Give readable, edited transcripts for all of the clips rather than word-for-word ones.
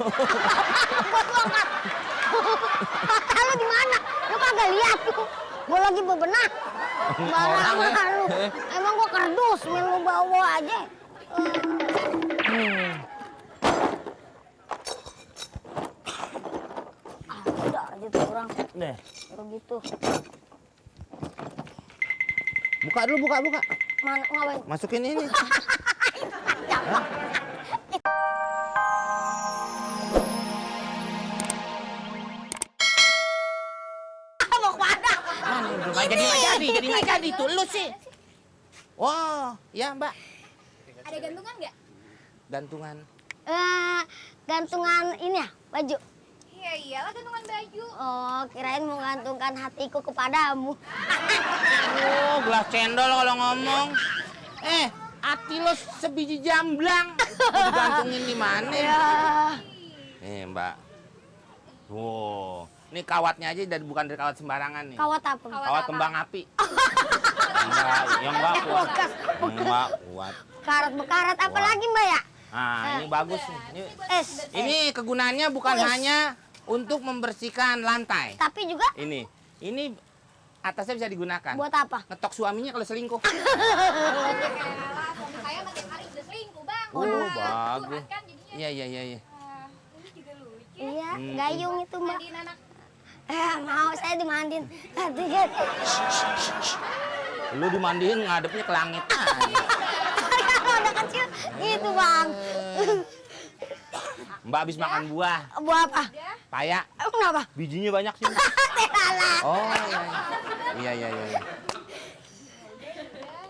Buat lu angkat. Lu di mana? Lu kagak lihat tuh. Gua lagi bebenah. Barangan lu. Emang gua kardus, main lu bawa aja. Udah aja tuh orang. Deh. Kalau gitu. Buka dulu, buka. Mana ngapain? Masukin ini. Mau kemana? Mana belum jadi nggak jadi tuh lu sih. Wah, ya Mbak. Ada gantungan nggak? Gantungan. Gantungan ini ya, baju. Iya iyalah gantungan baju. Oh, kirain mau gantungkan hatiku kepadamu. Oh, gelas cendol kalau ngomong. Hati lo sebiji jamblang. Mau digantungin di mana? Ya. Mbak. Wow, ini kawatnya aja bukan dari kawat sembarangan nih. Kawat apa? Kawat kembang api. Enggak kuat. Enggak kuat. Karat bekarat apa Wah. lagi Mbak ya? Nah, ini bagus nih. Ini kegunaannya bukan Wes. hanya untuk membersihkan lantai. Tapi juga Ini atasnya bisa digunakan. buat apa? Ngetok suaminya kalau selingkuh. Elah, suami saya tiap hari udah selingkuh bang. Bagus. Curhat kan jadinya. Iya. Ini juga lucu. Iya, gayung itu Mbak. Mandiin anak. Mau saya dimandiin. Aduh, ya. Lu dimandiin ngadepnya ke langit. Kalau udah kecil gitu Bang. Mbak habis makan buah. Buat apa? Paya. Emang kenapa? Bijinya banyak sih. Mbak. Telat. Oh, iya.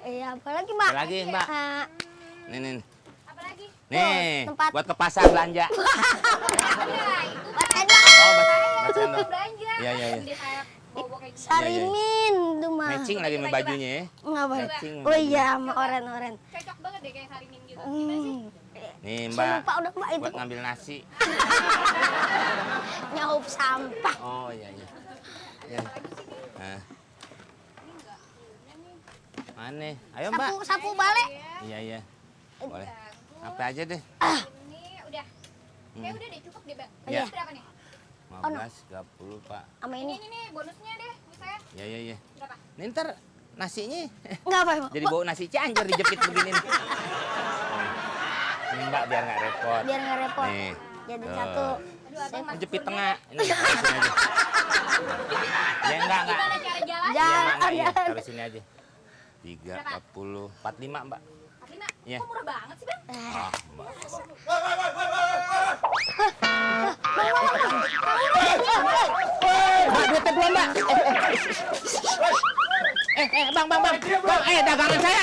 Iya, apalagi Mbak? Apalagi, Mbak? Nih. Apalagi? Nih, tempat. buat ke pasar belanja. Ya itu Buat kan. sendok. Oh, buat Saya sendok. belanja. Iya. Gede saya bawa kayak gini. Sarimin tuh Mbak. Matching lagi sama bajunya ya. Ngapain? Matching. Oh iya, sama oren-oren. Cocok banget deh kayak sarimin gitu. Gimana sih? Nih, Saya Mbak. lupa udah Mbak itu. Buat ngambil nasi. Nyaup sampah. Oh, iya. Nah. Mana? Ayo, Mbak. Sapu balik. Iya. Boleh. Apa aja deh. Ini udah. Kayak udah deh cukup deh bang. Iya. Ini berapa nih? 15, 30, Pak. Sama Ini ini. nih bonusnya deh. Misalnya Iya. berapa? Nih ntar nasinya Enggak apa, Mbak. jadi bau nasi Cianjur dijepit begini. Ini Mbak biar nggak repot. Biar nggak repot. Nih. Jadi Tuh. satu. Aduh abang mas. Jepit tengah. Ini taruh sini aja. Ya enggak. Gimana cara jalan? Iya, Mbak, enggak, iya. Jalan. Taruh sini aja. 3, 40, 45, Mbak. 45. Iya. Kok murah banget sih bang? Ah, Mbak. Mbak, duitnya belum, Mbak. Bang. Bang, dagangan saya,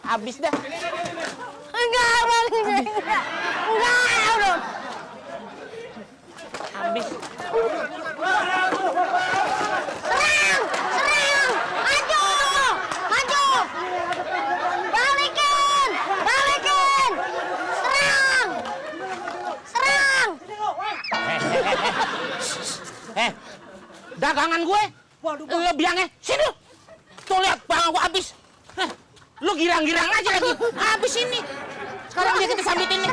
Habis dah. Enggak, Bang. Enggak, udah. Habis. Serang! Maju! Balikin! Serang! Dagangan gue. Waduh, Lo biangnya sini. Tuh lihat bang aku habis. Lu girang-girang aja lagi. Habis ini. Sekarang dia kita sambitin nih.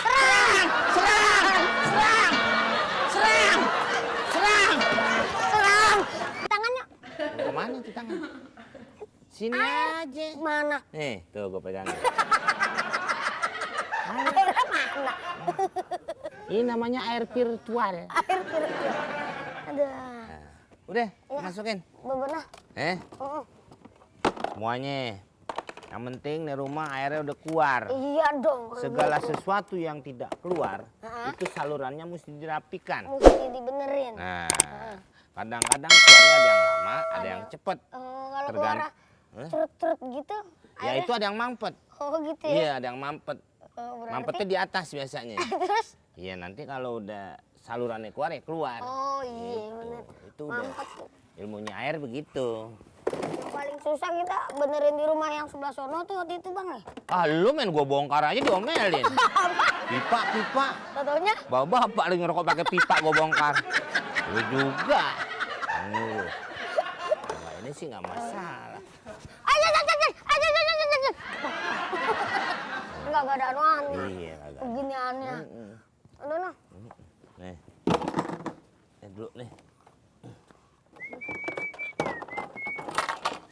Serang! Tangannya Kemana tuh tangan? Sini aja. mana? Nih, tuh gue pegang. Mana? Ini namanya air virtual. Air kira-kira. Aduh. Udah, masukin. Bebenah. Semuanya. Yang penting di rumah airnya udah keluar. Iya dong. Segala sesuatu yang tidak keluar, Hah? itu salurannya mesti dirapikan. Mesti dibenerin. Nah, kadang-kadang keluarnya ada yang lama, ada yang cepet. Kalau Tergan- keluar Hah? cerut-cerut gitu. Ya itu ada yang mampet. Oh gitu ya. Iya, ada yang mampet. Berarti Mampetnya di atas biasanya. terus. Iya, nanti kalau udah salurannya keluar ya keluar. Oh iya benar. Itu udah Mampet. ilmunya air begitu. Paling susah kita benerin di rumah yang sebelah sono tuh waktu itu bang ya. Ah, lu main gua bongkar aja diomelin. Pipa. Contohnya? Bawa bapak lagi ngerokok pakai pipa gua bongkar. Lu juga. Lu. Nah, ini sih nggak masalah. Aja. Enggak ada anuan. Iya, kagak. Beginiannya. Aduh. Nih. Nih dulu nih.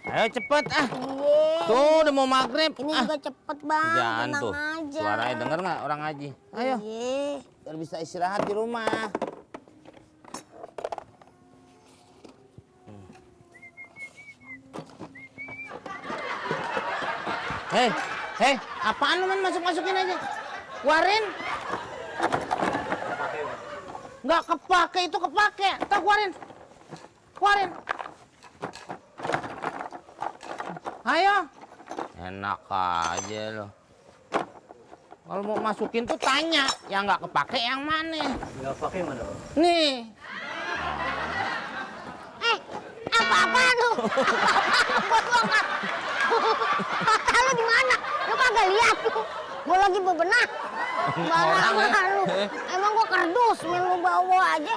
Ayo cepet ah. Iya. Tuh udah mau maghrib. Ini Ah. juga cepet bang. Jangan Tenang tuh. aja. Suaranya denger nggak orang ngaji? Ayo. Iya. Biar bisa istirahat di rumah. Hei, apaan lu man masukin aja? Keluarin. Nggak kepake, itu kepake. Tuh keluarin. Ayo. Enak aja lo. Kalau mau masukin tuh tanya, yang nggak kepake yang mana? Nggak pakai mana? Nih. Apa-apaan lu? Buat lu angkat. Mata lu di mana? Lu kagak lihat tuh. Gua lagi bebenah. Barangan lu. Emang gua kardus, main lu bawa aja.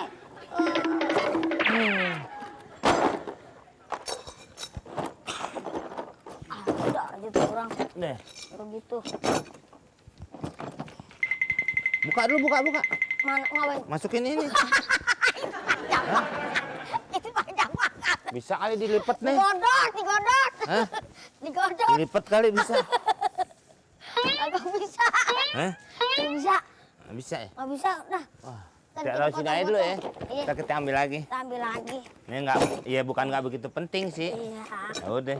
Udah aja tuh orang. Nih. Begitu. Buka dulu, buka. Mana ngapain? Masukin ini. Itu panjang banget. Bisa kali dilipet nih. Digodot. Hah? Digodot. Dilipet kali bisa. Agak bisa. Hah? Nggak bisa. Nggak bisa ya? Nggak bisa. Nah. Wah. Kan Kita kita taruh sini aja dulu ya. Iya. Kita ambil lagi. Kita ambil lagi. Ini enggak, ya bukan nggak begitu penting sih. Iya. Ya udah.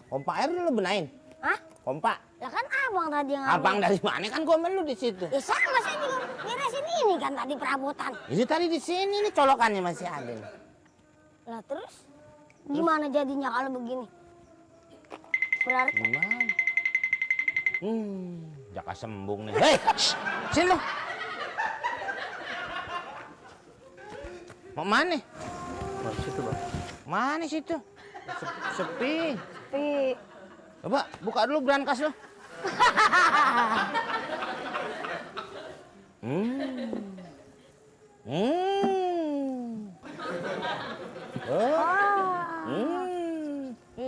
Pompa air lu benain. Hah? Pompa. Ya kan abang tadi yang Abang ambil. dari mana kan gua melu di situ. Ya sama saya juga beresin ini kan tadi perabotan. Ini tadi di sini nih colokannya masih ada nih. Lah terus gimana jadinya kalau begini? Berarti Gimana? Jaka sembung nih. Hei, sini lu. Mau mana? Mana situ bang? Mana situ? Sepi. tapi Coba buka dulu brankas lo.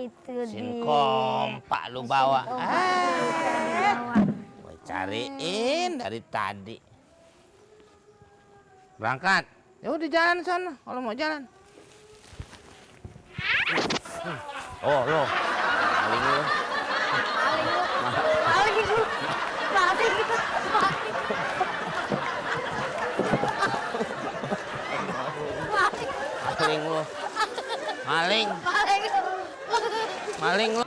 itu Sin dia. kompak lu bawa. Bawa. Gua cariin dari tadi. Berangkat. Ya udah jalan sana kalau mau jalan. Oh, lo. Paling lu. Paling itu. Paling itu. Maling lu. Maling. Maling lu.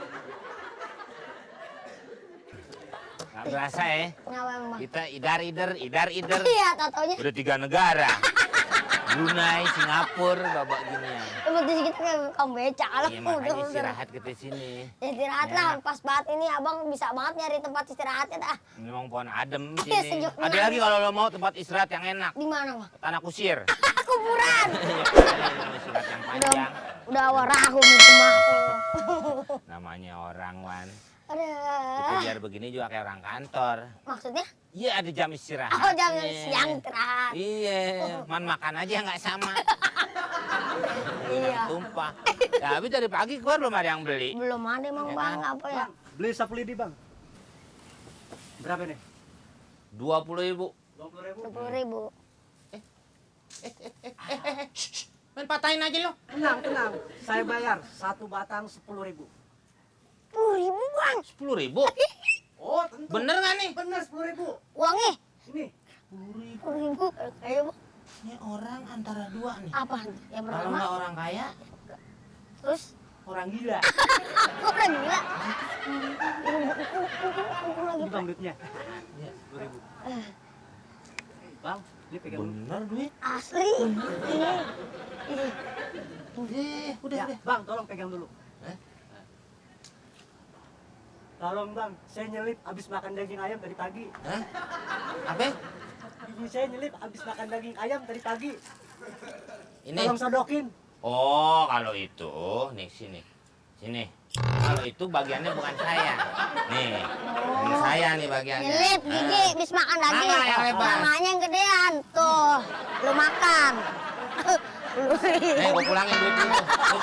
Gak berasa ya. Kenapa emang? Kita idar-idar. Iya, tatonya. Udah 3 negara. Brunei, Singapura, babak ginian. Seperti kita kayak kamu beca kalau Iya makanya istirahat ke sini. Ya istirahat lah, pas banget ini abang bisa banget nyari tempat istirahatnya dah. Memang pohon adem Iya, sini. sejuk Ada banget. lagi kalau lo mau tempat istirahat yang enak. Di mana mah? Tanah kusir. Kuburan. Iya, istirahat yang panjang. Udah warahum itu mah. Namanya orang, Wan. Ada. Kita biar begini juga kayak orang kantor. Maksudnya? Iya, ada jam istirahat. Oh, jam siang istirahat. Iya, makan aja nggak sama. Iya. Tumpah. Ya, habis dari pagi keluar belum ada yang beli. Belum ada emang Ya bang, kan? apa ya? Beli sapu lidi bang. Berapa nih? 20.000. 20.000. 20.000. Main patahin aja lo. Tenang. Saya bayar 1 batang 10.000. 10.000 bang. 10.000. Oh tentu. Bener nggak nih? Bener 10.000. Uangnya? Ini. 10.000. Ayo bang. Ini orang antara dua nih. Apa? Yang Kalau pertama. nggak orang kaya, Terus orang gila. orang gila. Ini bang duitnya. Iya. 10.000. Bang, ini pegang dulu. Bener duit. Asli. Iya. Udah. Ya, bang, tolong pegang dulu. Tolong bang, saya nyelip abis makan daging ayam tadi pagi. Hah? Apa? Ini saya nyelip abis makan daging ayam tadi pagi. Ini. Tolong sodokin. Oh, kalau itu, nih sini. Sini. Kalau itu bagiannya bukan saya. Nih. Ini saya nih bagiannya. Nyelip gigi, bis makan daging. Mana yang lebar? Namanya yang gedean. Tuh, lu makan. Nih, gua pulangin duit lu. Lu